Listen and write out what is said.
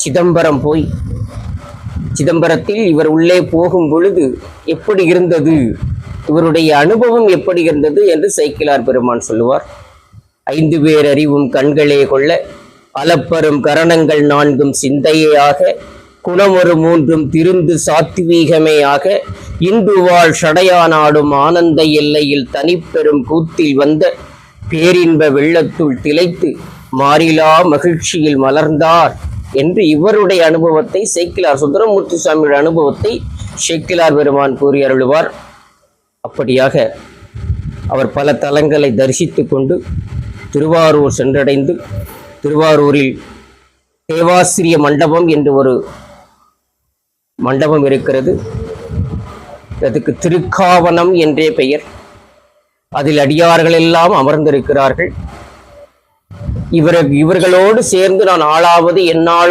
சிதம்பரம் போய் சிதம்பரத்தில் இவர் உள்ளே போகும் பொழுது எப்படி இருந்தது, இவருடைய அனுபவம் எப்படி இருந்தது என்று சேக்கிழார் பெருமான் சொல்லுவார். 5 பேர் அறிவும் கண்களே கொள்ள அலப்பெரும் கரணங்கள் 4 சிந்தையாக குணமொரு 3 திருந்து சாத்வீகமேயாக இன்று வாழ் சடையானாடும் ஆனந்த எல்லையில் தனிப்பெரும் கூத்தில் வந்த பேரின்ப வெள்ளத்துள் திளைத்து மாறிலா மகிழ்ச்சியில் மலர்ந்தார் என்று இவருடைய அனுபவத்தை சேக்கிழார், சுந்தரமூர்த்தி சுவாமியுடைய அனுபவத்தை சேக்கிழார் பெருமான் கூறி அருளுவார். அப்படியாக அவர் பல தலங்களை தரிசித்து கொண்டு திருவாரூர் சென்றடைந்து, திருவாரூரில் தேவாசிரிய மண்டபம் என்று ஒரு மண்டபம் இருக்கிறது. அதுக்கு திருக்காவனம் என்றே பெயர். அதில் அடியார்கள் எல்லாம் அமர்ந்திருக்கிறார்கள். இவர்களோடு சேர்ந்து நான் ஆளாவது என்னாலோ